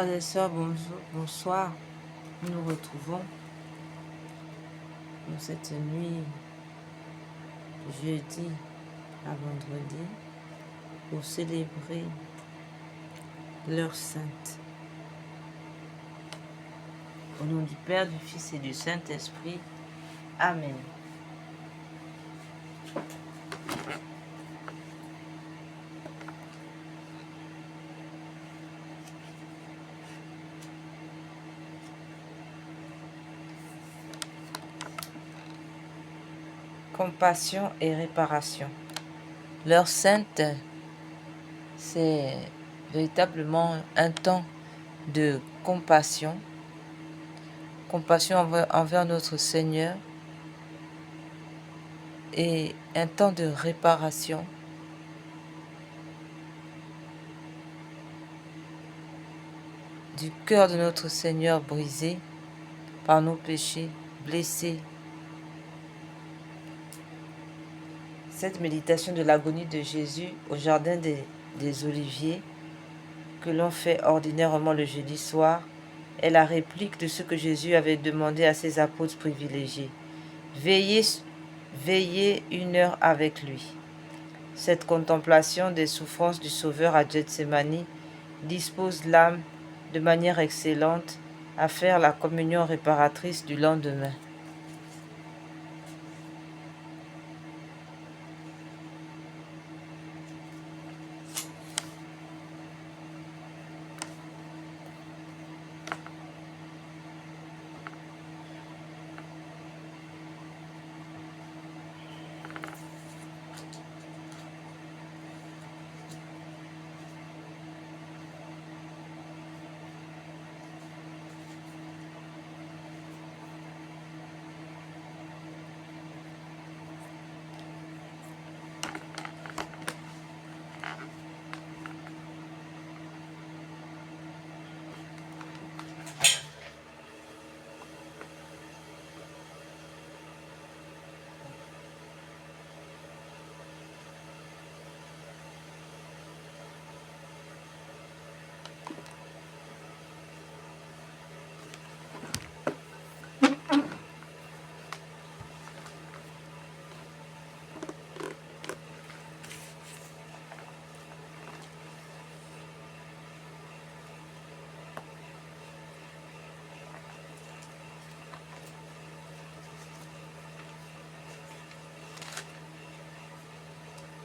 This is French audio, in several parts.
frères et sœurs, bonsoir. Nous nous retrouvons pour cette nuit, jeudi à vendredi, pour célébrer l'heure sainte. Au nom du Père, du Fils et du Saint-Esprit. Amen. Compassion et réparation. L'heure sainte, c'est véritablement un temps de compassion envers notre Seigneur et un temps de réparation du cœur de notre Seigneur brisé par nos péchés, blessé. Cette méditation de l'agonie de Jésus au jardin des Oliviers, que l'on fait ordinairement le jeudi soir, est la réplique de ce que Jésus avait demandé à ses apôtres privilégiés. Veillez une heure avec lui. Cette contemplation des souffrances du Sauveur à Gethsémani dispose l'âme de manière excellente à faire la communion réparatrice du lendemain.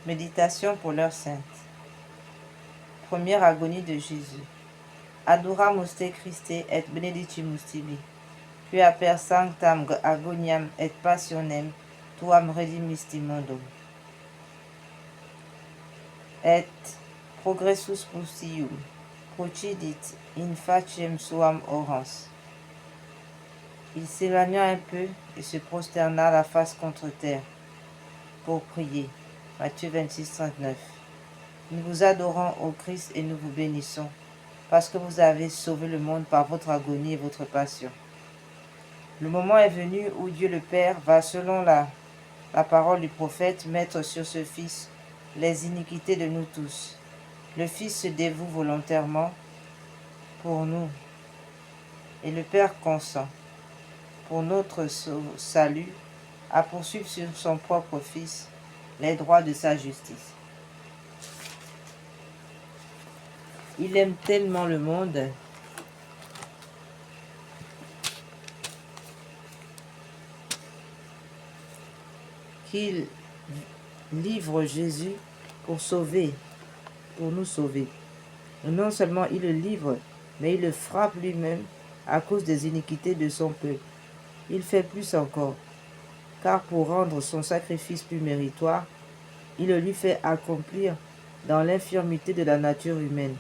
Méditation pour l'heure sainte. Première agonie de Jésus. Adoramus te Christe et benedicimus tibi, qui per sanctam agoniam et passionem tuam redimisti mondum. Et progressus crucium procidit in faciem suam orans. Il s'éloigna un peu et se prosterna la face contre terre pour prier. Matthieu 26, 39. Nous vous adorons, ô Christ, et nous vous bénissons, parce que vous avez sauvé le monde par votre agonie et votre passion. Le moment est venu où Dieu le Père va, selon la parole du prophète, mettre sur ce Fils les iniquités de nous tous. Le Fils se dévoue volontairement pour nous, et le Père consent, pour notre salut, à poursuivre sur son propre Fils les droits de sa justice. Il aime tellement le monde qu'il livre Jésus pour nous sauver. Et non seulement il le livre, mais il le frappe lui-même à cause des iniquités de son peuple. Il fait plus encore, car pour rendre son sacrifice plus méritoire, il le lui fait accomplir dans l'infirmité de la nature humaine,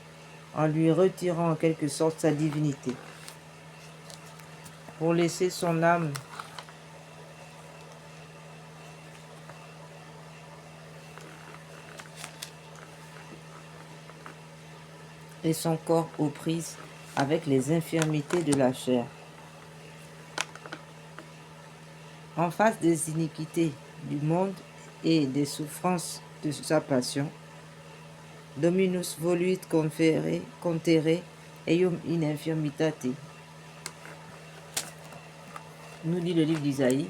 en lui retirant en quelque sorte sa divinité, pour laisser son âme et son corps aux prises avec les infirmités de la chair. En face des iniquités du monde et des souffrances de sa passion, Dominus voluit contere eium in infirmitate. Nous dit le livre d'Isaïe.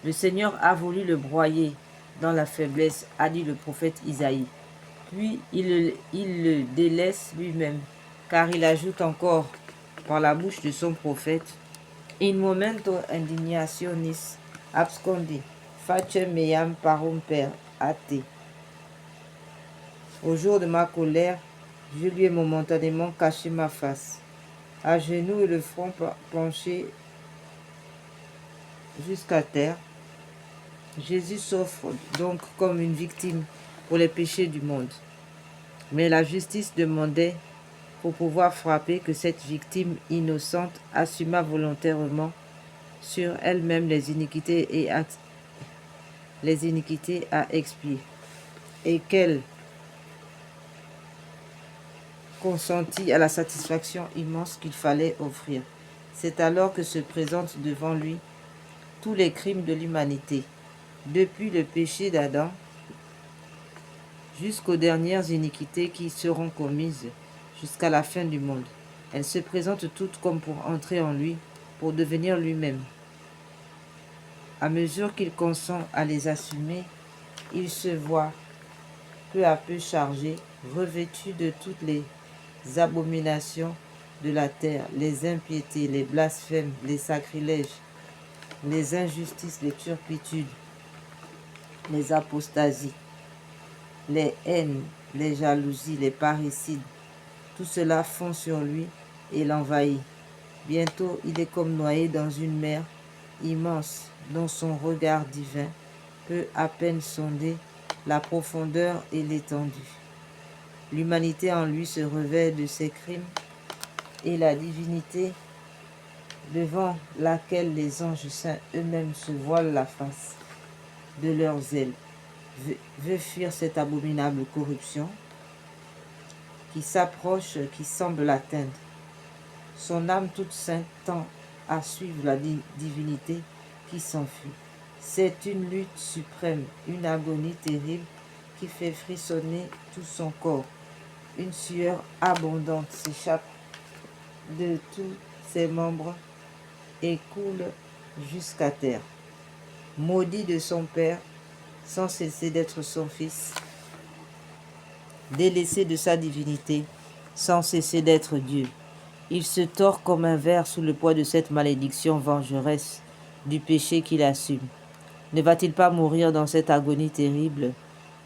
Le Seigneur a voulu le broyer dans la faiblesse, a dit le prophète Isaïe. Puis il le délaisse lui-même, car il ajoute encore par la bouche de son prophète: In momento indignationis abscondi, facem meam parum per ate. Au jour de ma colère, je lui ai momentanément caché ma face, à genoux et le front penché jusqu'à terre. Jésus s'offre donc comme une victime pour les péchés du monde. Mais la justice demandait, pour pouvoir frapper, que cette victime innocente assuma volontairement sur elle-même les iniquités à expier, et qu'elle consentit à la satisfaction immense qu'il fallait offrir. C'est alors que se présentent devant lui tous les crimes de l'humanité, depuis le péché d'Adam jusqu'aux dernières iniquités qui seront commises jusqu'à la fin du monde. Elles se présentent toutes comme pour entrer en lui, pour devenir lui-même. À mesure qu'il consent à les assumer, il se voit peu à peu chargé, revêtu de toutes les abominations de la terre, les impiétés, les blasphèmes, les sacrilèges, les injustices, les turpitudes, les apostasies, les haines, les jalousies, les parricides. Tout cela fond sur lui et l'envahit. Bientôt, il est comme noyé dans une mer immense dont son regard divin peut à peine sonder la profondeur et l'étendue. L'humanité en lui se revêt de ses crimes et la divinité devant laquelle les anges saints eux-mêmes se voilent la face de leurs ailes veut fuir cette abominable corruption qui s'approche, qui semble l'atteindre. Son âme toute sainte tend à suivre la divinité qui s'enfuit. C'est une lutte suprême, une agonie terrible qui fait frissonner tout son corps. Une sueur abondante s'échappe de tous ses membres et coule jusqu'à terre. Maudit de son père, sans cesser d'être son fils, délaissé de sa divinité, sans cesser d'être Dieu. Il se tord comme un ver sous le poids de cette malédiction vengeresse du péché qu'il assume. Ne va-t-il pas mourir dans cette agonie terrible,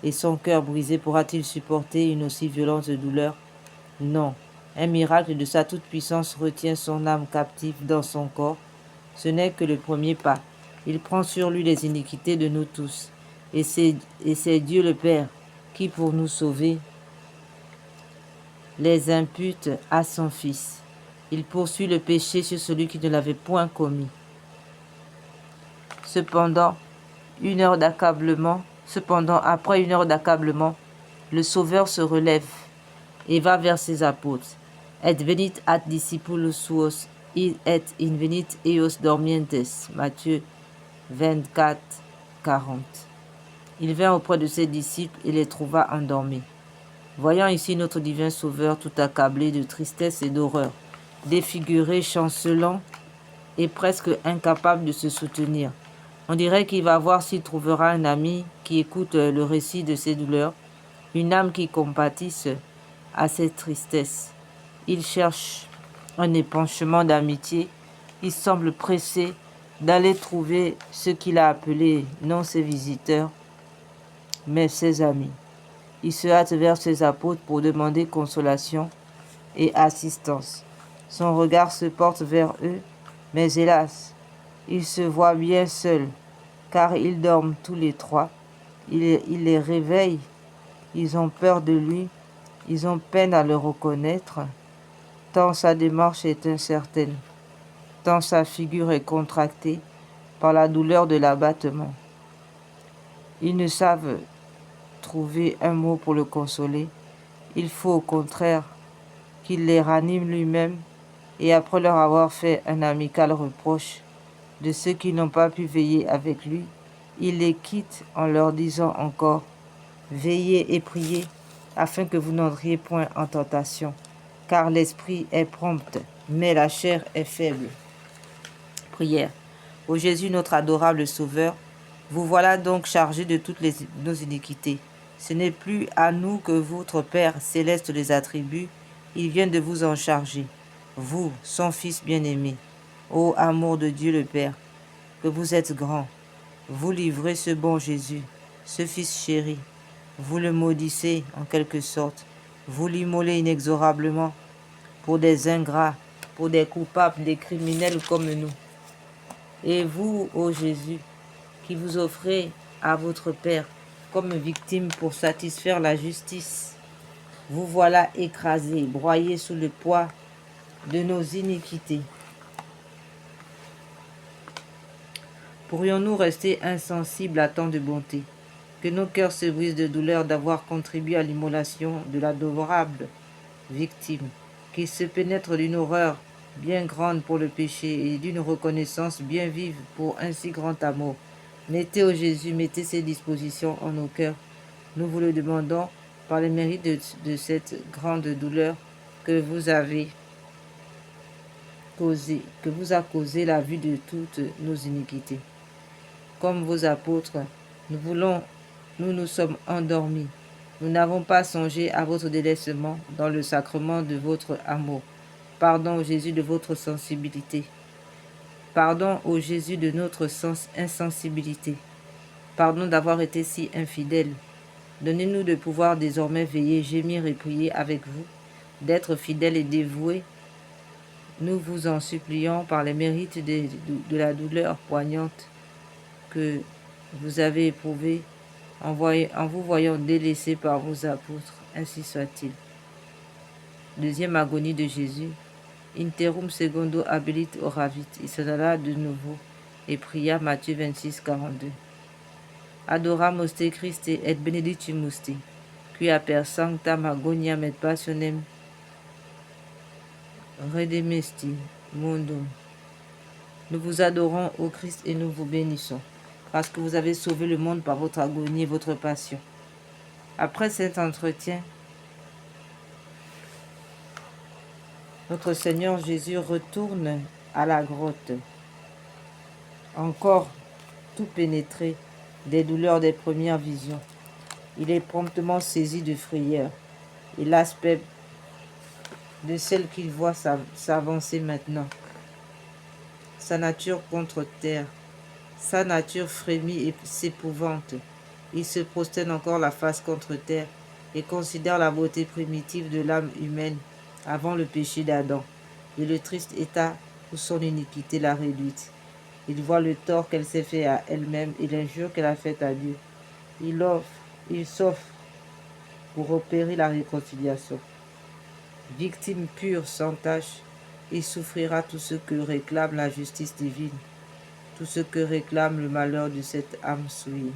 et son cœur brisé pourra-t-il supporter une aussi violente douleur? Non, un miracle de sa toute-puissance retient son âme captive dans son corps. Ce n'est que le premier pas. Il prend sur lui les iniquités de nous tous, et c'est Dieu le Père qui, pour nous sauver, les impute à son Fils. Il poursuit le péché sur celui qui ne l'avait point commis. Cependant, après une heure d'accablement, le Sauveur se relève et va vers ses apôtres. Et venit ad discipulus suos, et invenit eos dormientes. Matthieu 24, 40. Il vint auprès de ses disciples et les trouva endormis. Voyant ici notre divin Sauveur tout accablé de tristesse et d'horreur, défiguré, chancelant et presque incapable de se soutenir, on dirait qu'il va voir s'il trouvera un ami qui écoute le récit de ses douleurs, une âme qui compatisse à ses tristesses. Il cherche un épanchement d'amitié. Il semble pressé d'aller trouver ceux qu'il a appelés non ses visiteurs, mais ses amis. Il se hâte vers ses apôtres pour demander consolation et assistance. Son regard se porte vers eux, mais hélas, il se voit bien seul, car ils dorment tous les trois. Il les réveille, ils ont peur de lui, ils ont peine à le reconnaître, tant sa démarche est incertaine, tant sa figure est contractée par la douleur de l'abattement. Ils ne savent trouver un mot pour le consoler. Il faut au contraire qu'il les ranime lui-même, et après leur avoir fait un amical reproche de ceux qui n'ont pas pu veiller avec lui, il les quitte en leur disant encore: « Veillez et priez, afin que vous n'entriez point en tentation. car l'esprit est prompt, mais la chair est faible. Prière. Ô Jésus, notre adorable Sauveur, vous voilà donc chargé de toutes nos iniquités. Ce n'est plus à nous que votre Père céleste les attribue, il vient de vous en charger. Vous, son Fils bien-aimé, ô amour de Dieu le Père, que vous êtes grand, vous livrez ce bon Jésus, ce Fils chéri, vous le maudissez en quelque sorte, vous l'immolez inexorablement pour des ingrats, pour des coupables, des criminels comme nous. Et vous, ô Jésus, qui vous offrez à votre Père comme victime pour satisfaire la justice, vous voilà écrasé, broyé sous le poids de nos iniquités. Pourrions-nous rester insensibles à tant de bonté, que nos cœurs se brisent de douleur d'avoir contribué à l'immolation de l'adorable victime, qui se pénètre d'une horreur bien grande pour le péché et d'une reconnaissance bien vive pour un si grand amour. Mettez, ô Jésus, mettez ces dispositions en nos cœurs. Nous vous le demandons par les mérites de cette grande douleur que vous avez causée, que vous a causé la vue de toutes nos iniquités. Comme vos apôtres, nous nous sommes endormis. Nous n'avons pas songé à votre délaissement dans le sacrement de votre amour. Pardon, ô Jésus, de votre sensibilité. Pardon, ô Jésus, de notre insensibilité. Pardon d'avoir été si infidèles. Donnez-nous de pouvoir désormais veiller, gémir et prier avec vous, d'être fidèles et dévoués. Nous vous en supplions par les mérites de la douleur poignante que vous avez éprouvée en vous voyant délaissés par vos apôtres. Ainsi soit-il. Deuxième agonie de Jésus. Interum secundo habilit oravit. Il s'en alla de nouveau et pria. Matthieu 26, 42. Adoramus te Christe et benedictimus te, qui per sanctam agoniam et passionem redemesti mundum. Nous vous adorons, ô Christ, et nous vous bénissons, parce que vous avez sauvé le monde par votre agonie et votre passion. Après cet entretien, notre Seigneur Jésus retourne à la grotte, encore tout pénétré des douleurs des premières visions. Il est promptement saisi de frayeur, et l'aspect de celle qu'il voit s'avancer maintenant. Sa nature contre terre, sa nature frémit et s'épouvante. Il se prosterne encore la face contre terre et considère la beauté primitive de l'âme humaine avant le péché d'Adam et le triste état où son iniquité l'a réduite. Il voit le tort qu'elle s'est fait à elle-même et l'injure qu'elle a faite à Dieu. Il s'offre pour opérer la réconciliation. Victime pure sans tache, il souffrira tout ce que réclame la justice divine, tout ce que réclame le malheur de cette âme souillée.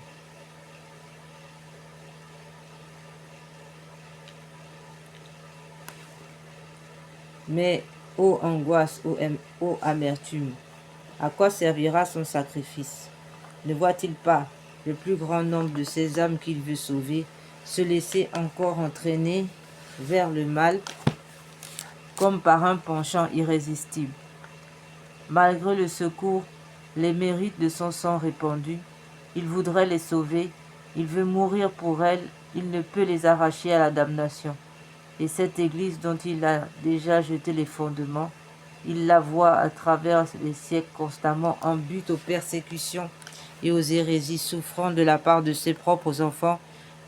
Mais, ô angoisse, ô amertume, à quoi servira son sacrifice? Ne voit-il pas le plus grand nombre de ces âmes qu'il veut sauver se laisser encore entraîner vers le mal comme par un penchant irrésistible? Malgré le secours, les mérites de son sang répandu, il voudrait les sauver, il veut mourir pour elles, il ne peut les arracher à la damnation. Et cette Église dont il a déjà jeté les fondements, il la voit à travers les siècles constamment en but aux persécutions et aux hérésies, souffrant de la part de ses propres enfants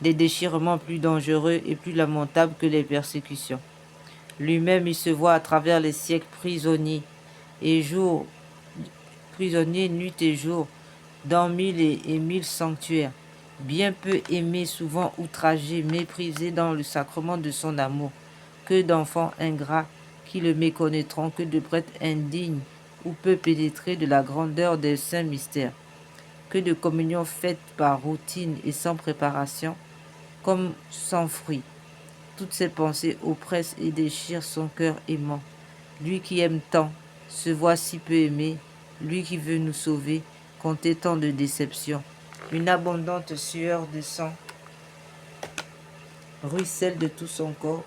des déchirements plus dangereux et plus lamentables que les persécutions. Lui-même, il se voit à travers les siècles prisonnier nuit et jour, dans mille et mille sanctuaires, bien peu aimé, souvent outragé, méprisé dans le sacrement de son amour. Que d'enfants ingrats qui le méconnaîtront, que de prêtres indignes ou peu pénétrés de la grandeur des saints mystères, que de communions faites par routine et sans préparation, comme sans fruit. Toutes ces pensées oppressent et déchirent son cœur aimant. Lui qui aime tant se voit si peu aimé, lui qui veut nous sauver, compter tant de déceptions. Une abondante sueur de sang ruisselle de tout son corps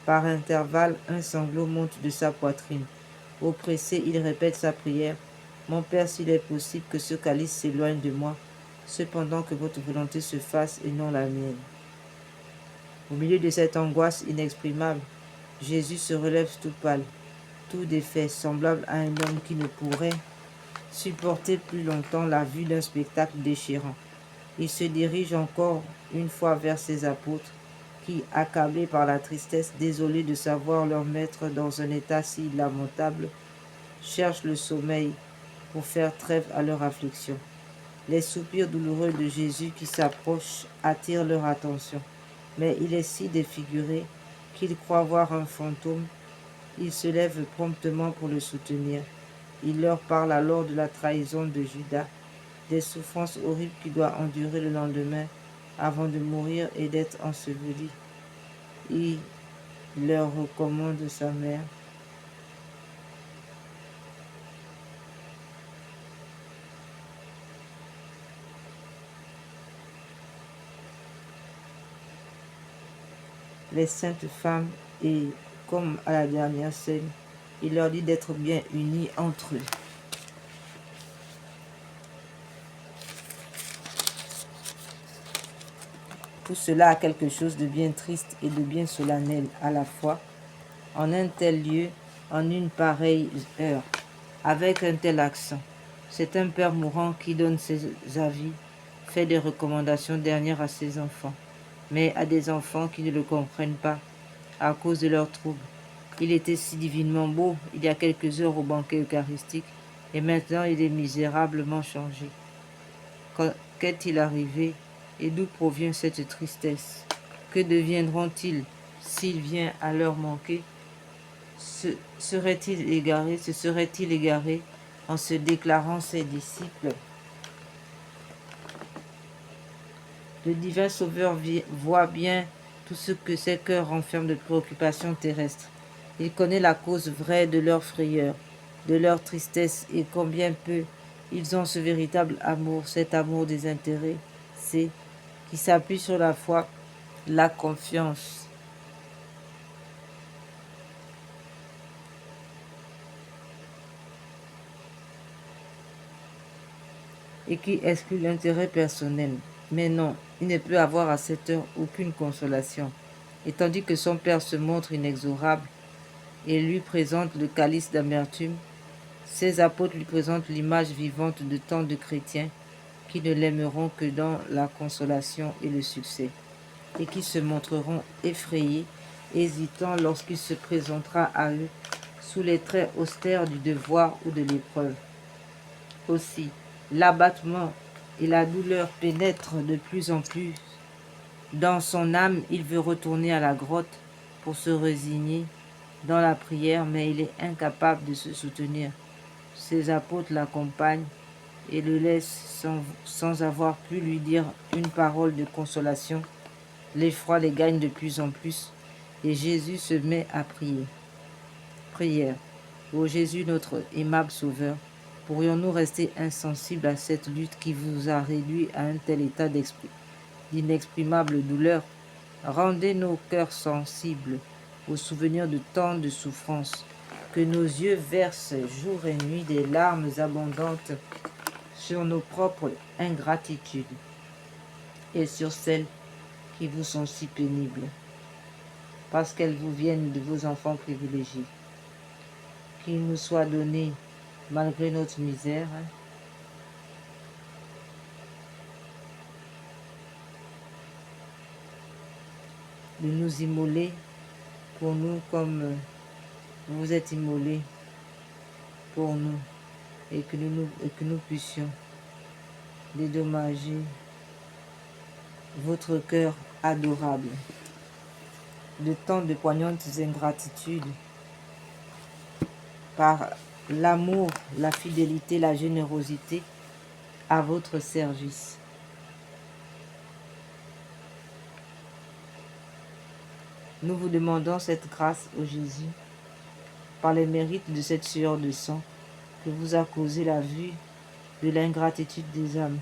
Par intervalles, un sanglot monte de sa poitrine. Oppressé, il répète sa prière. Mon Père, s'il est possible que ce calice s'éloigne de moi, cependant que votre volonté se fasse et non la mienne. Au milieu de cette angoisse inexprimable, Jésus se relève tout pâle, tout défait, semblable à un homme qui ne pourrait supporter plus longtemps la vue d'un spectacle déchirant. Il se dirige encore une fois vers ses apôtres, qui, accablés par la tristesse, désolés de savoir leur maître dans un état si lamentable, cherchent le sommeil pour faire trêve à leur affliction. Les soupirs douloureux de Jésus qui s'approchent attirent leur attention, mais il est si défiguré qu'ils croient voir un fantôme. Ils se lèvent promptement pour le soutenir. Il leur parle alors de la trahison de Judas, des souffrances horribles qu'il doit endurer le lendemain avant de mourir et d'être enseveli. Il leur recommande sa mère. Les saintes femmes et, comme à la dernière scène, il leur dit d'être bien unis entre eux. Tout cela a quelque chose de bien triste et de bien solennel à la fois, en un tel lieu, en une pareille heure, avec un tel accent. C'est un père mourant qui donne ses avis, fait des recommandations dernières à ses enfants, mais à des enfants qui ne le comprennent pas à cause de leurs troubles. Il était si divinement beau il y a quelques heures au banquet eucharistique, et maintenant il est misérablement changé. Qu'est-il arrivé et d'où provient cette tristesse? Que deviendront-ils s'il vient à leur manquer? Se serait-il égaré en se déclarant ses disciples? Le divin Sauveur voit bien tout ce que ces cœurs renferment de préoccupations terrestres. Il connaît la cause vraie de leur frayeur, de leur tristesse et combien peu ils ont ce véritable amour, cet amour désintéressé, qui s'appuie sur la foi, la confiance. Et qui exclut l'intérêt personnel. Mais non, il ne peut avoir à cette heure aucune consolation. Et tandis que son père se montre inexorable et lui présente le calice d'amertume, ses apôtres lui présentent l'image vivante de tant de chrétiens qui ne l'aimeront que dans la consolation et le succès, et qui se montreront effrayés, hésitants lorsqu'il se présentera à eux sous les traits austères du devoir ou de l'épreuve. Aussi, l'abattement et la douleur pénètrent de plus en plus. Dans son âme, il veut retourner à la grotte pour se résigner dans la prière, mais il est incapable de se soutenir. Ses apôtres l'accompagnent et le laissent sans avoir pu lui dire une parole de consolation. L'effroi les gagne de plus en plus et Jésus se met à prier. Prière. Ô Jésus, notre aimable Sauveur, pourrions-nous rester insensibles à cette lutte qui vous a réduit à un tel état d'inexprimable douleur? Rendez nos cœurs sensibles au souvenir de tant de souffrances, que nos yeux versent jour et nuit des larmes abondantes sur nos propres ingratitudes et sur celles qui vous sont si pénibles, parce qu'elles vous viennent de vos enfants privilégiés. Qu'il nous soit donné, malgré notre misère, de nous immoler pour nous comme vous vous êtes immolés pour nous, et que nous puissions dédommager votre cœur adorable de tant de poignantes ingratitudes par l'amour, la fidélité, la générosité à votre service. Nous vous demandons cette grâce, ô Jésus, par les mérites de cette sueur de sang que vous a causé la vue de l'ingratitude des âmes.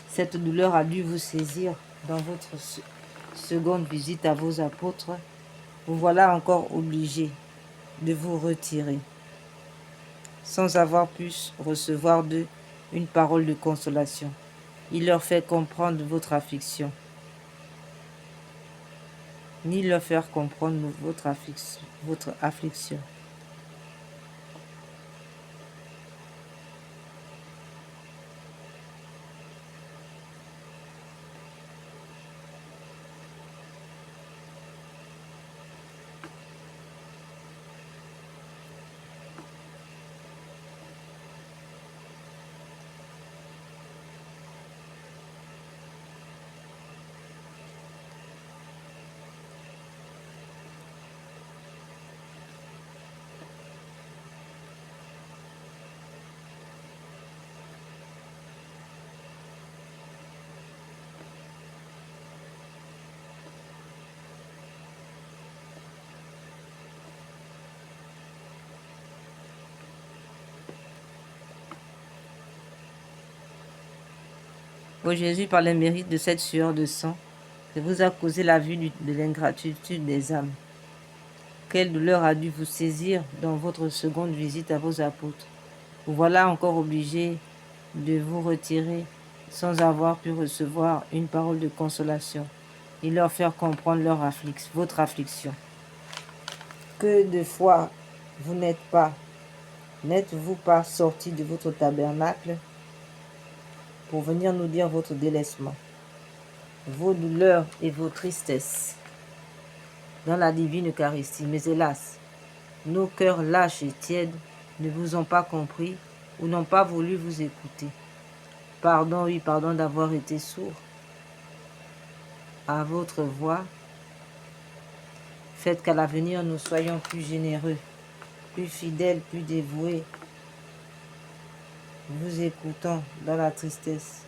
Cette douleur a dû vous saisir dans votre seconde visite à vos apôtres, Vous voilà encore obligé de vous retirer, sans avoir pu recevoir d'eux une parole de consolation. Il leur fait comprendre votre affliction, ni leur faire comprendre votre affliction. Ô Jésus, par les mérites de cette sueur de sang, que vous a causé la vue de l'ingratitude des âmes. Quelle douleur a dû vous saisir dans votre seconde visite à vos apôtres. Vous voilà encore obligé de vous retirer sans avoir pu recevoir une parole de consolation et leur faire comprendre votre affliction. Que de fois n'êtes-vous pas sorti de votre tabernacle pour venir nous dire votre délaissement, vos douleurs et vos tristesses dans la divine Eucharistie. Mais hélas, nos cœurs lâches et tièdes ne vous ont pas compris ou n'ont pas voulu vous écouter. Pardon, oui, pardon d'avoir été sourd à votre voix. Faites qu'à l'avenir, nous soyons plus généreux, plus fidèles, plus dévoués, vous écoutant dans la tristesse.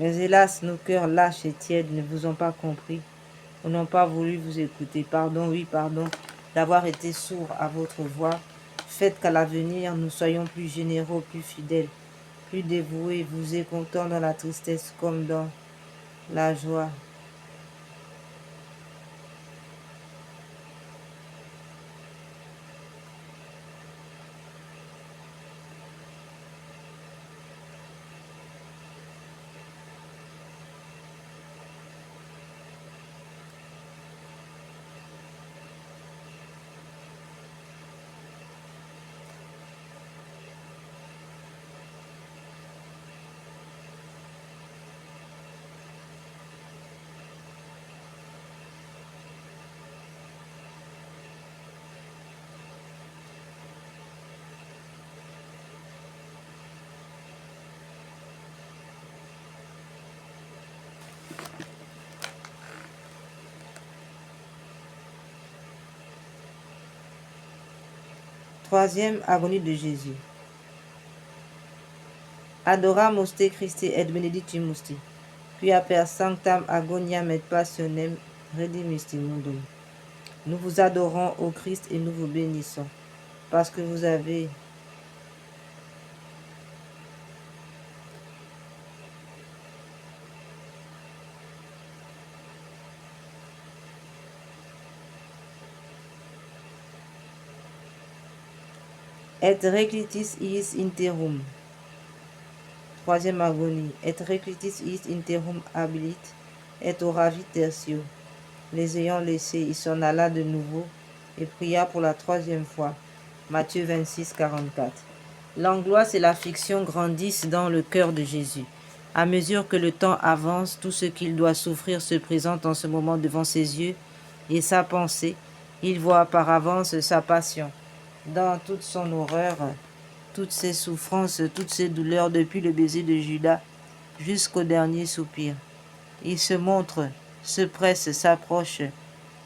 Mais hélas, nos cœurs lâches et tièdes ne vous ont pas compris ou n'ont pas voulu vous écouter. Pardon, oui, pardon, d'avoir été sourd à votre voix. Faites qu'à l'avenir, nous soyons plus généreux, plus fidèles, plus dévoués, vous écoutant dans la tristesse comme dans la joie. Troisième agonie de Jésus. Adoramus te Christi et benedictimus te, quia per sanctam agoniam et passionem redimisti mundum. Nous vous adorons, ô Christ, et nous vous bénissons, parce que vous avez et reclitis iis interum. Troisième agonie. Et reclitis iis interum habilit, et oravit tertio. Les ayant laissés, il s'en alla de nouveau et pria pour la troisième fois. Matthieu 26, 44. L'angoisse et l'affliction grandissent dans le cœur de Jésus. À mesure que le temps avance, tout ce qu'il doit souffrir se présente en ce moment devant ses yeux et sa pensée. Il voit par avance sa passion. Dans toute son horreur, toutes ses souffrances, toutes ses douleurs, depuis le baiser de Judas jusqu'au dernier soupir. Il se montre, se presse, s'approche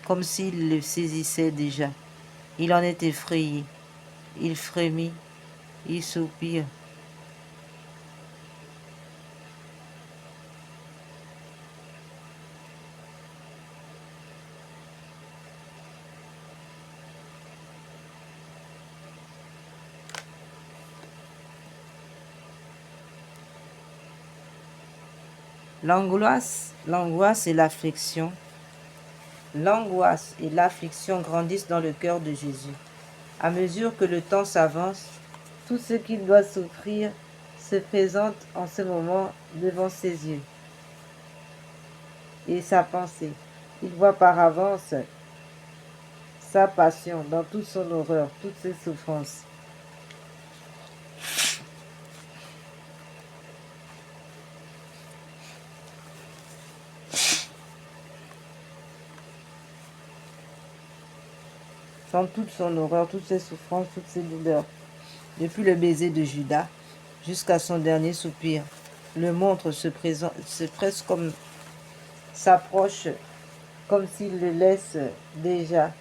comme s'il le saisissait déjà. Il en est effrayé, il frémit, il soupire. L'angoisse et l'affliction grandissent dans le cœur de Jésus. À mesure que le temps s'avance, tout ce qu'il doit souffrir se présente en ce moment devant ses yeux et sa pensée. Il voit par avance sa passion dans toute son horreur, toutes ses souffrances. Dans toute son horreur, toutes ses souffrances, toutes ses douleurs. Depuis le baiser de Judas jusqu'à son dernier soupir, le montre se presse comme s'approche, comme s'il le laisse déjà.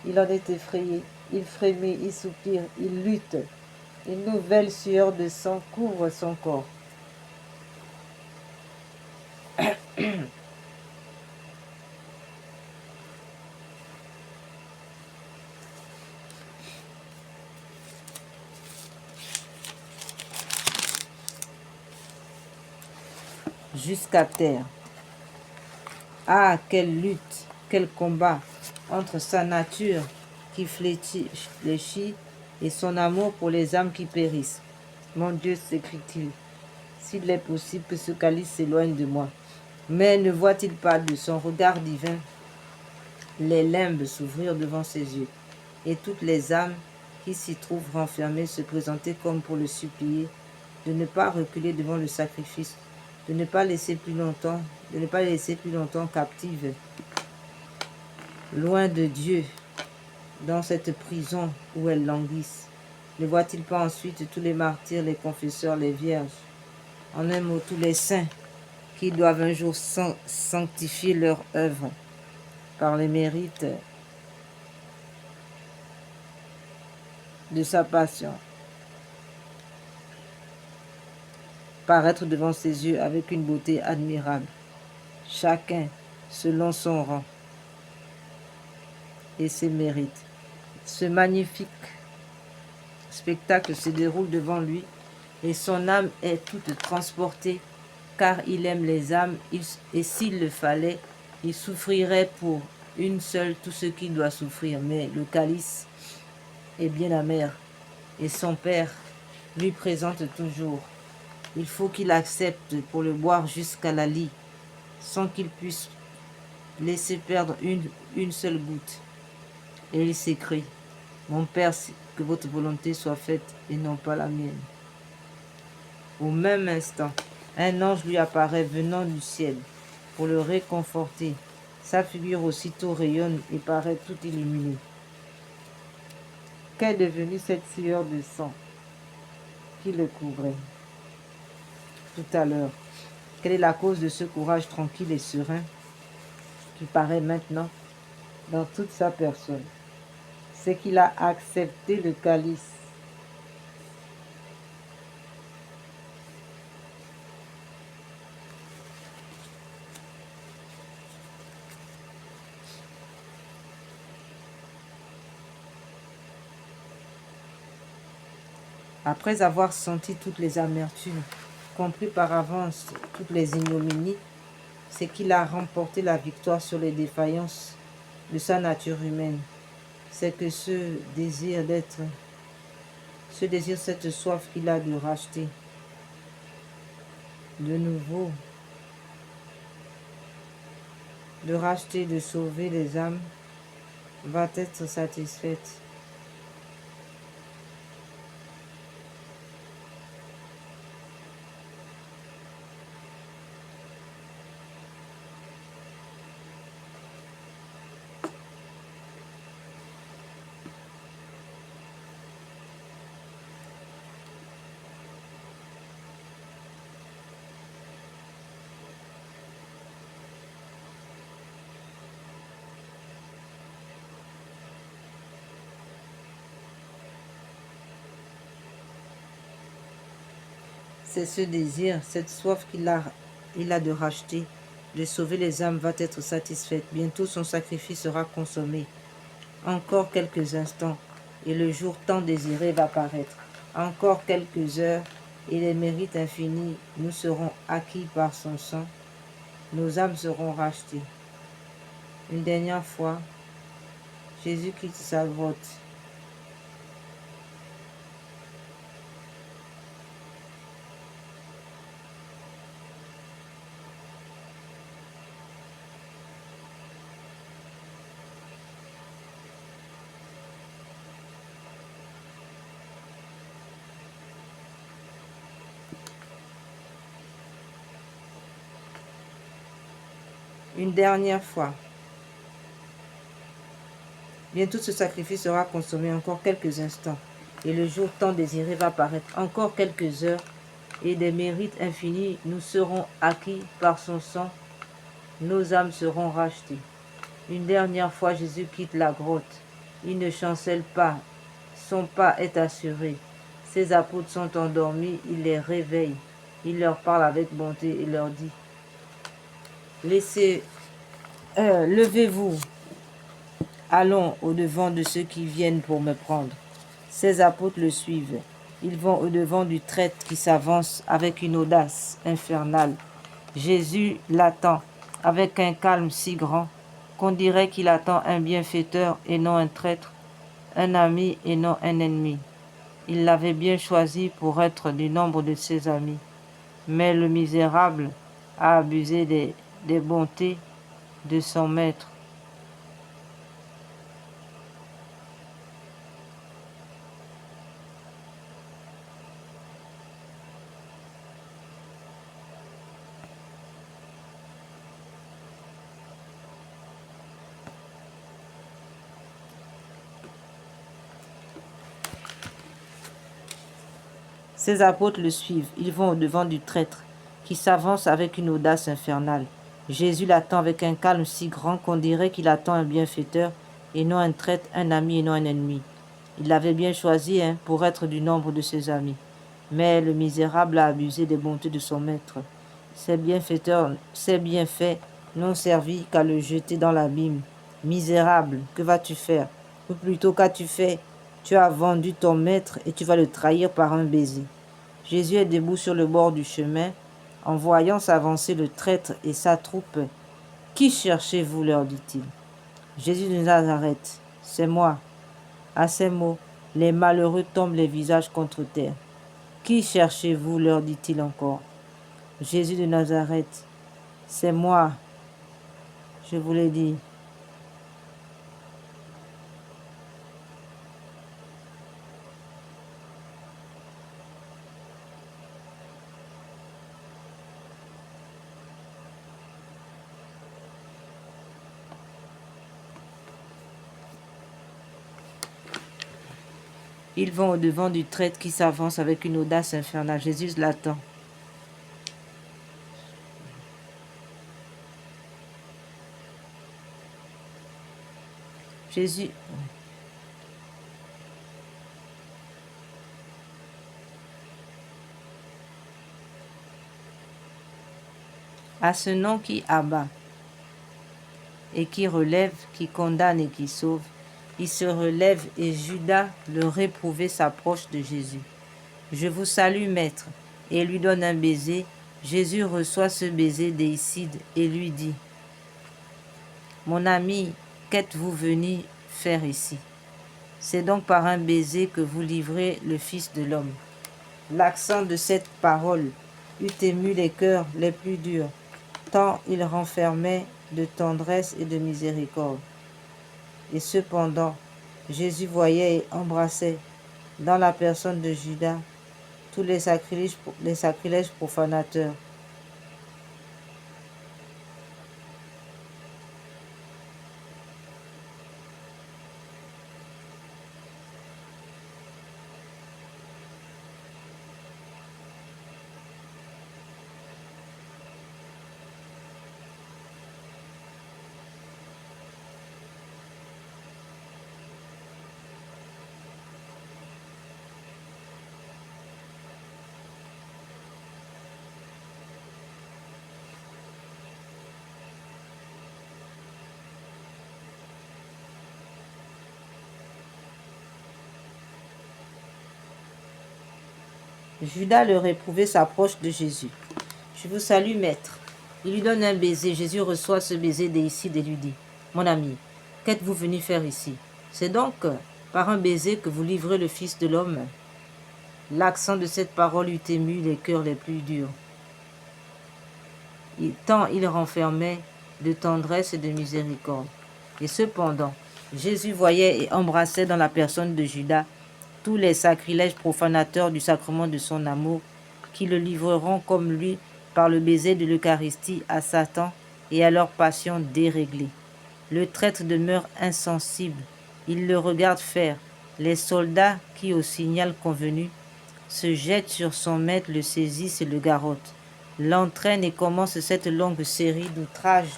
Il en est effrayé, il frémit, il soupire, il lutte. Une nouvelle sueur de sang couvre son corps. Jusqu'à terre. Ah, quelle lutte, quel combat entre sa nature qui fléchit et son amour pour les âmes qui périssent. Mon Dieu, s'écrie-t-il, s'il est possible que ce calice s'éloigne de moi. Mais ne voit-il pas de son regard divin les limbes s'ouvrir devant ses yeux et toutes les âmes qui s'y trouvent renfermées se présenter comme pour le supplier de ne pas reculer devant le sacrifice, de ne pas laisser plus longtemps captives, loin de Dieu, dans cette prison où elles languissent. Ne voit-il pas ensuite tous les martyrs, les confesseurs, les vierges, en un mot tous les saints qui doivent un jour sanctifier leur œuvre par les mérites de sa passion, paraître devant ses yeux avec une beauté admirable, chacun selon son rang et ses mérites. Ce magnifique spectacle se déroule devant lui et son âme est toute transportée car il aime les âmes et s'il le fallait, il souffrirait pour une seule tout ce qu'il doit souffrir. Mais le calice est bien amer et son Père lui présente toujours. Il faut qu'il accepte pour le boire jusqu'à la lie sans qu'il puisse laisser perdre une seule goutte. Et il s'écrie, mon Père, que votre volonté soit faite et non pas la mienne. Au même instant, un ange lui apparaît venant du ciel pour le réconforter. Sa figure aussitôt rayonne et paraît tout illuminée. Qu'est devenue cette sueur de sang qui le couvrait tout à l'heure? Quelle est la cause de ce courage tranquille et serein qui paraît maintenant dans toute sa personne? C'est qu'il a accepté le calice. Après avoir senti toutes les amertumes, compris par avance toutes les ignominies, c'est qu'il a remporté la victoire sur les défaillances de sa nature humaine. C'est que ce désir, cette soif qu'il a de racheter de nouveau, de sauver les âmes, va être satisfaite. C'est ce désir, cette soif il a de racheter, de sauver les âmes va être satisfaite. Bientôt son sacrifice sera consommé. Encore quelques instants, et le jour tant désiré va paraître. Encore quelques heures, et les mérites infinis nous seront acquis par son sang. Nos âmes seront rachetées. Une dernière fois, Jésus quitte sa grotte. Une dernière fois. Bientôt ce sacrifice sera consommé, encore quelques instants, et le jour tant désiré va paraître. Encore quelques heures, et des mérites infinis nous seront acquis par son sang. Nos âmes seront rachetées. Une dernière fois, Jésus quitte la grotte. Il ne chancelle pas. Son pas est assuré. Ses apôtres sont endormis. Il les réveille. Il leur parle avec bonté et leur dit, levez-vous. Allons au-devant de ceux qui viennent pour me prendre. Ses apôtres le suivent. Ils vont au-devant du traître qui s'avance avec une audace infernale. Jésus l'attend avec un calme si grand qu'on dirait qu'il attend un bienfaiteur et non un traître, un ami et non un ennemi. Il l'avait bien choisi pour être du nombre de ses amis. Mais le misérable a abusé des bontés de son maître. Ses apôtres le suivent. Ils vont au-devant du traître, qui s'avance avec une audace infernale. Jésus l'attend avec un calme si grand qu'on dirait qu'il attend un bienfaiteur, et non un traître, un ami et non un ennemi. Il l'avait bien choisi pour être du nombre de ses amis. Mais le misérable a abusé des bontés de son maître. Ses bienfaits n'ont servi qu'à le jeter dans l'abîme. Misérable, que vas-tu faire? Ou plutôt, qu'as-tu fait? Tu as vendu ton maître et tu vas le trahir par un baiser. Jésus est debout sur le bord du chemin, en voyant s'avancer le traître et sa troupe. Qui cherchez-vous, leur dit-il. Jésus de Nazareth, c'est moi. À ces mots, les malheureux tombent les visages contre terre. Qui cherchez-vous, leur dit-il encore. Jésus de Nazareth, c'est moi. Je vous l'ai dit. Ils vont au-devant du traître qui s'avance avec une audace infernale. Jésus l'attend. Jésus. À ce nom qui abat et qui relève, qui condamne et qui sauve, il se relève et Judas, le réprouvé, s'approche de Jésus. Je vous salue, maître, et lui donne un baiser. Jésus reçoit ce baiser déicide et lui dit, mon ami, qu'êtes-vous venu faire ici? C'est donc par un baiser que vous livrez le Fils de l'homme. L'accent de cette parole eût ému les cœurs les plus durs, tant il renfermait de tendresse et de miséricorde. Et cependant, Jésus voyait et embrassait, dans la personne de Judas, tous les sacrilèges profanateurs. Judas, le réprouvé, s'approche de Jésus. « Je vous salue, maître. » Il lui donne un baiser. Jésus reçoit ce baiser d'Écide et lui dit, « Mon ami, qu'êtes-vous venu faire ici? C'est donc par un baiser que vous livrez le Fils de l'homme. » L'accent de cette parole eût ému les cœurs les plus durs, tant il renfermait de tendresse et de miséricorde. Et cependant, Jésus voyait et embrassait dans la personne de Judas tous les sacrilèges profanateurs du sacrement de son amour, qui le livreront comme lui par le baiser de l'Eucharistie à Satan et à leur passion déréglée. Le traître demeure insensible, il le regarde faire. Les soldats qui, au signal convenu, se jettent sur son maître, le saisissent et le garrottent, l'entraînent et commence cette longue série d'outrages,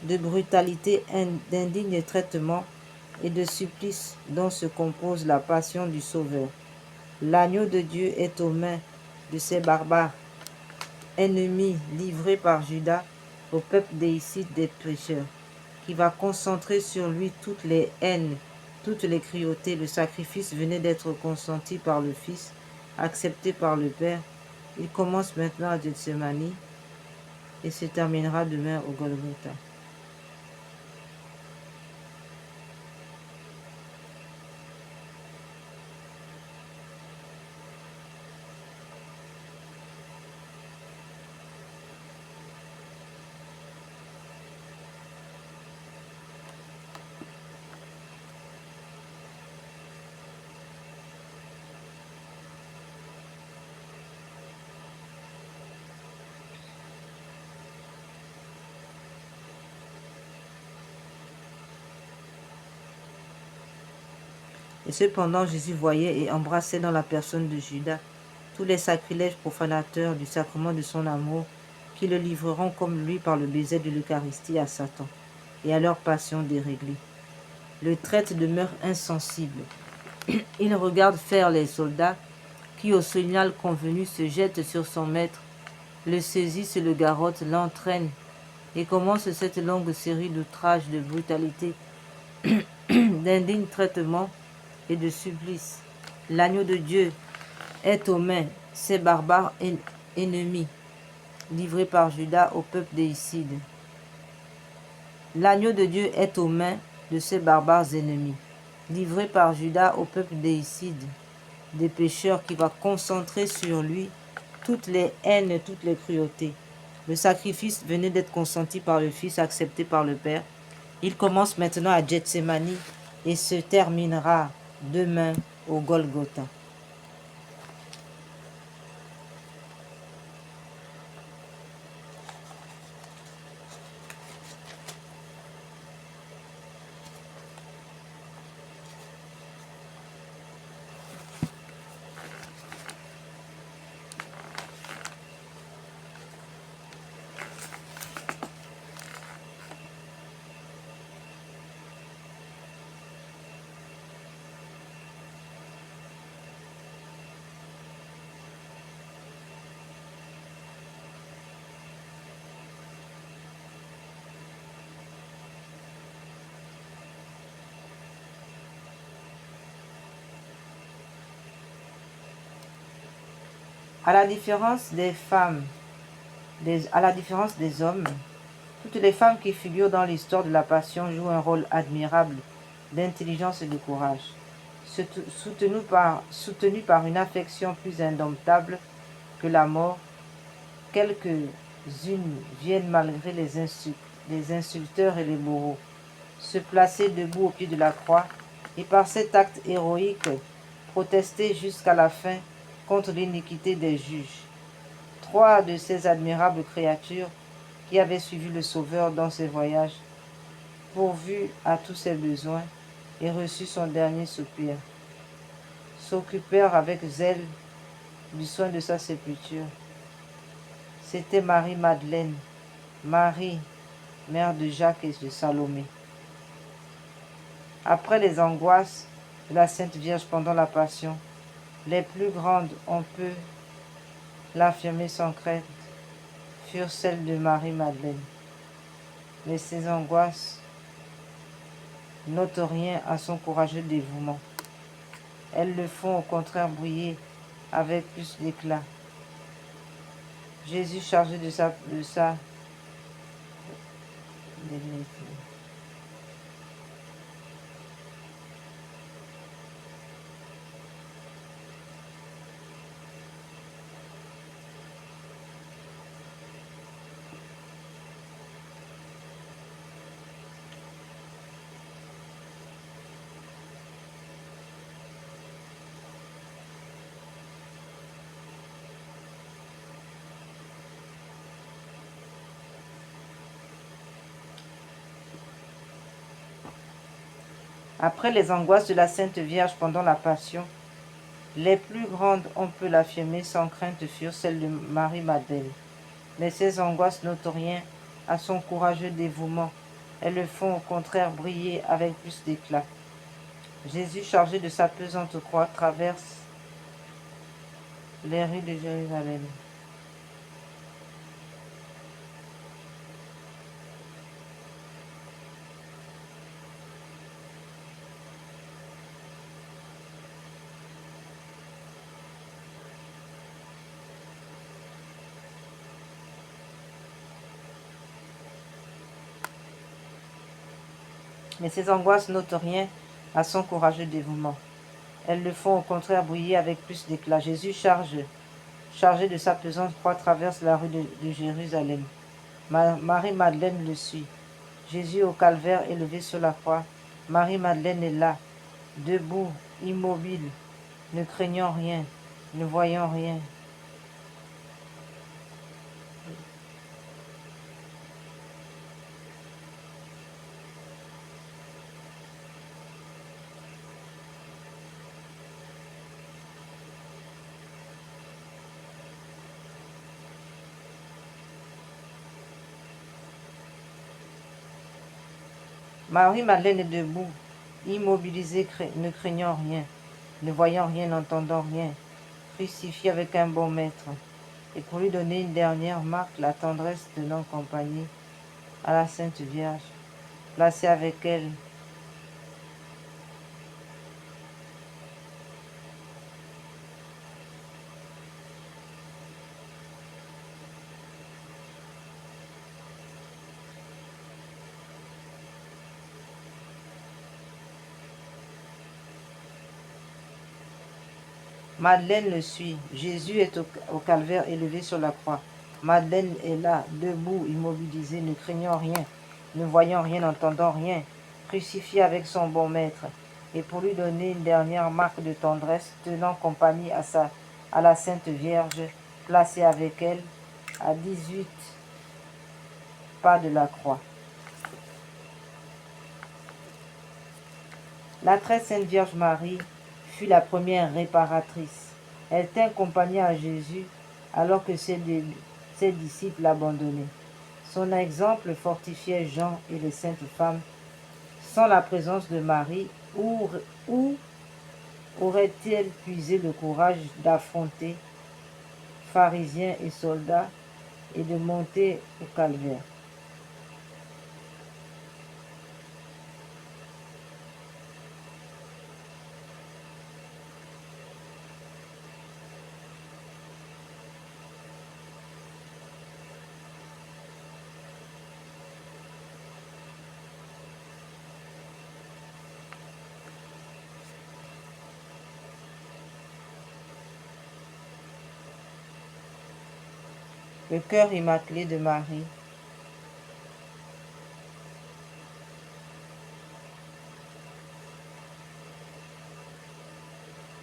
de brutalité, d'indignes traitements et de supplices dont se compose la passion du Sauveur. L'agneau de Dieu est aux mains de ces barbares, ennemis livrés par Judas au peuple déicide des pécheurs, qui va concentrer sur lui toutes les haines, toutes les cruautés. Le sacrifice venait d'être consenti par le Fils, accepté par le Père. Il commence maintenant à Gethsémani et se terminera demain au Golgotha. Et cependant, Jésus voyait et embrassait dans la personne de Judas tous les sacrilèges profanateurs du sacrement de son amour, qui le livreront comme lui par le baiser de l'Eucharistie à Satan et à leur passion déréglée. Le traître demeure insensible. Il regarde faire les soldats qui, au signal convenu, se jettent sur son maître, le saisissent, le garrottent, l'entraînent, et commence cette longue série d'outrages, de brutalité, d'indignes traitements et de supplices. L'agneau de Dieu est aux mains, ces barbares ennemis, livrés par Judas au peuple déicide. L'agneau de Dieu est aux mains de ces barbares ennemis, livrés par Judas au peuple déicide, des pécheurs, qui va concentrer sur lui toutes les haines, toutes les cruautés. Le sacrifice venait d'être consenti par le Fils, accepté par le Père. Il commence maintenant à Gethsémani et se terminera demain au Golgotha. À la différence des femmes, à la différence des hommes, toutes les femmes qui figurent dans l'histoire de la Passion jouent un rôle admirable d'intelligence et de courage. Soutenues par une affection plus indomptable que la mort, quelques-unes viennent malgré les insulteurs et les bourreaux se placer debout au pied de la croix et par cet acte héroïque protester jusqu'à la fin contre l'iniquité des juges. 3 de ces admirables créatures qui avaient suivi le Sauveur dans ses voyages, pourvu à tous ses besoins et reçu son dernier soupir, s'occupèrent avec zèle du soin de sa sépulture. C'était Marie-Madeleine, Marie, mère de Jacques et de Salomé. Après les angoisses de la Sainte Vierge pendant la Passion, les plus grandes, on peut l'affirmer sans crainte, furent celles de Marie-Madeleine. Mais ces angoisses n'ôtent rien à son courageux dévouement. Elles le font au contraire briller avec plus d'éclat. Jésus chargé de sa Après les angoisses de la Sainte Vierge pendant la Passion, les plus grandes, on peut l'affirmer sans crainte, furent celles de Marie-Madeleine. Mais ces angoisses n'ôtent rien à son courageux dévouement. Elles le font au contraire briller avec plus d'éclat. Jésus, chargé de sa pesante croix, traverse les rues de Jérusalem. Mais ces angoisses n'ôtent rien à son courageux dévouement. Elles le font au contraire briller avec plus d'éclat. Jésus, chargé de sa pesante croix, traverse la rue de Jérusalem. Marie-Madeleine le suit. Jésus au calvaire élevé sur la croix. Marie-Madeleine est là, debout, immobile, ne craignant rien, ne voyant rien. Marie-Madeleine est debout, immobilisée, ne craignant rien, ne voyant rien, n'entendant rien, crucifiée avec un bon maître, et pour lui donner une dernière marque, la tendresse tenant compagnie à la Sainte Vierge, placée avec elle. Madeleine le suit. Jésus est au calvaire élevé sur la croix. Madeleine est là, debout, immobilisée, ne craignant rien, ne voyant rien, n'entendant rien, crucifiée avec son bon maître, et pour lui donner une dernière marque de tendresse, tenant compagnie à la Sainte Vierge, placée avec elle à 18 pas de la croix. La très sainte Vierge Marie fut la première réparatrice. Elle tint compagnie à Jésus alors que ses disciples l'abandonnaient. Son exemple fortifiait Jean et les saintes femmes. Sans la présence de Marie, où aurait-elle puisé le courage d'affronter pharisiens et soldats et de monter au calvaire? Le cœur immaculé de Marie.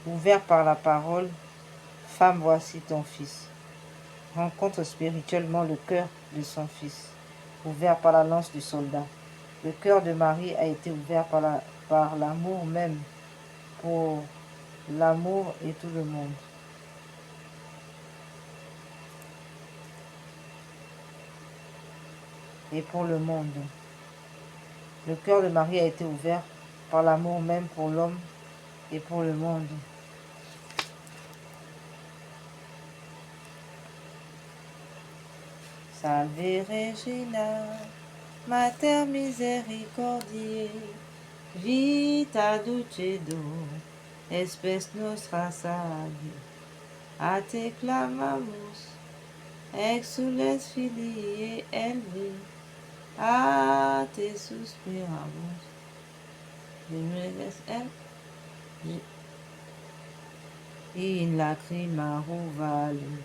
Ouvert par la parole, femme, voici ton fils. Rencontre spirituellement le cœur de son fils, ouvert par la lance du soldat. Le cœur de Marie a été ouvert par l'amour même, pour l'amour et tout le monde. Et pour le monde. Le cœur de Marie a été ouvert par l'amour même pour l'homme et pour le monde. Salve Regina, Mater misericordiae, vita dulcedo, espes nostra salve. a te clamamos, exules filii envi, a te suspiramos. In lacrima ruvalum,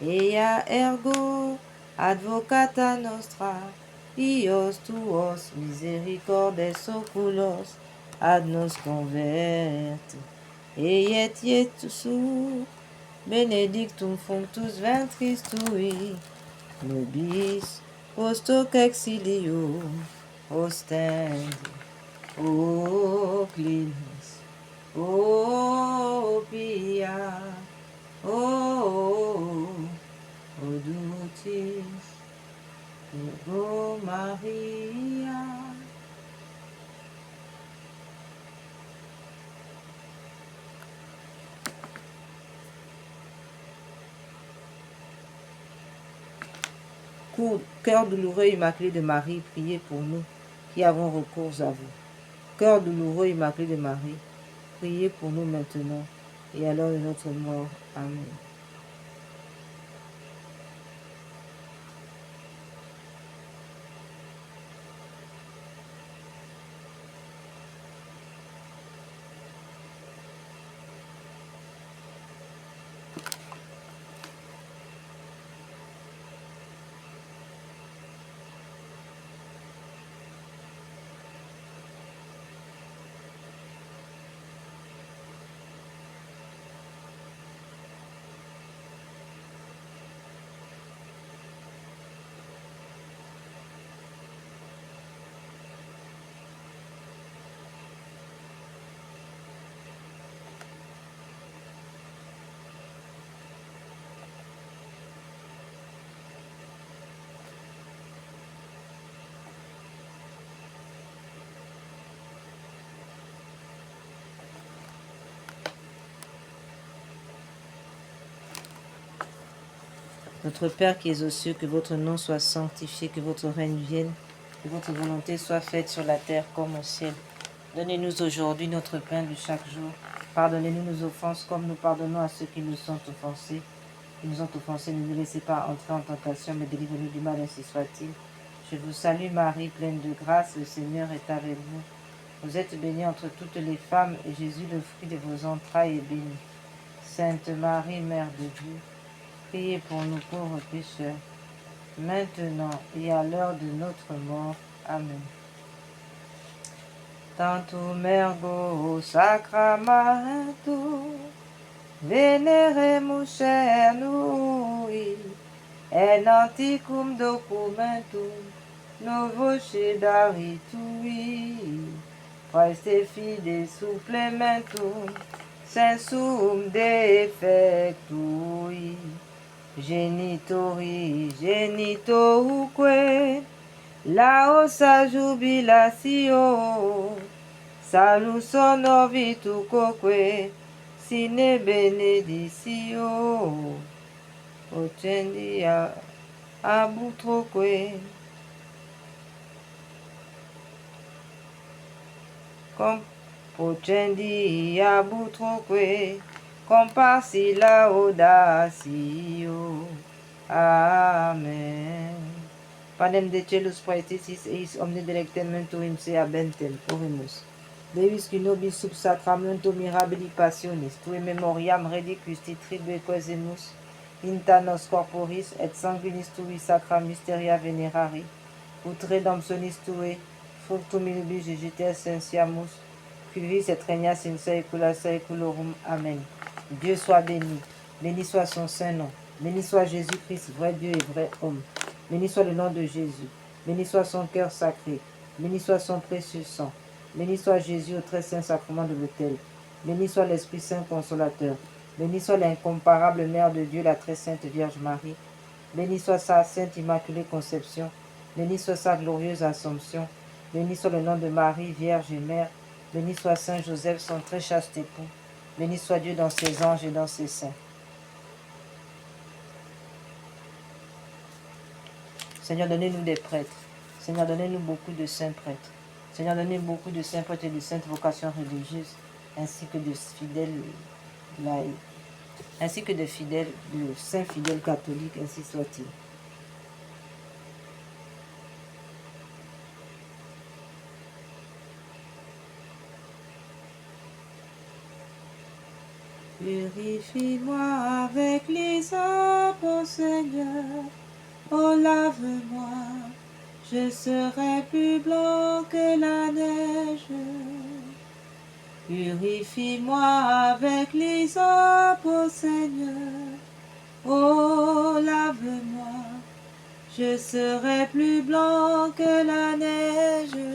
ea ergo advocata nostra, ios tuos misericordes oculos ad nos converti. Eiet Iesus, benedictum fructus ventris tui, nobis post hoc exilium ostendi. O clemens, o pia, o ducis, o Maria. Cœur douloureux immaculé de Marie, priez pour nous qui avons recours à vous. Cœur douloureux immaculé de Marie, priez pour nous maintenant et à l'heure de notre mort. Amen. Notre Père qui es aux cieux, que votre nom soit sanctifié, que votre règne vienne, que votre volonté soit faite sur la terre comme au ciel. Donnez-nous aujourd'hui notre pain de chaque jour. Pardonnez-nous nos offenses comme nous pardonnons à ceux qui nous sont offensés. Qui nous ont offensés, ne nous laissez pas entrer en tentation, mais délivrez-nous du mal, ainsi soit-il. Je vous salue Marie, pleine de grâce, le Seigneur est avec vous. Vous êtes bénie entre toutes les femmes, et Jésus, le fruit de vos entrailles, est béni. Sainte Marie, Mère de Dieu, priez pour nous pauvres pécheurs, maintenant et à l'heure de notre mort. Amen. Tantum ergo sacramentum, veneremus cernui, en antiquum documentum, novo cedari tui, praeste fide supplementum, sensum defectui, genitoruque, laosa jubilatio, salus honor virtucoque, sine beneditio, ocendi abutroque, pocendi abutroque, comparsi laudatio. Amen. Panem de celus praetesis eis omne delectem mentuum se abentem oremus. Deus qui nobis sub sacramento mirabili passionis, tue memoriam reliquis tribuque quesemus, inta nos corporis et sanguinis tui sacra mysteria venerari, ut redemptionis tue, fructum illuvis jugite essentiamus, qui vis et regnas in saecula saeculorum. Amen. Dieu soit béni, béni soit son saint nom, béni soit Jésus-Christ, vrai Dieu et vrai homme, béni soit le nom de Jésus, béni soit son cœur sacré, béni soit son précieux sang, béni soit Jésus au très saint sacrement de l'autel, béni soit l'Esprit Saint consolateur, béni soit l'incomparable Mère de Dieu, la très sainte Vierge Marie, béni soit sa sainte immaculée conception, béni soit sa glorieuse Assomption, béni soit le nom de Marie, Vierge et Mère, béni soit Saint Joseph, son très chaste époux, béni soit Dieu dans ses anges et dans ses saints. Seigneur, donnez-nous des prêtres. Seigneur, donnez-nous beaucoup de saints prêtres. Seigneur, donnez beaucoup de saints prêtres et de saintes vocations religieuses, ainsi que de fidèles laïcs. ainsi que des fidèles, de saints fidèles catholiques, ainsi soit-il. Purifie-moi avec l'hysope, ô Seigneur, oh lave-moi, je serai plus blanc que la neige. Purifie-moi avec l'hysope, ô Seigneur, oh lave-moi, je serai plus blanc que la neige.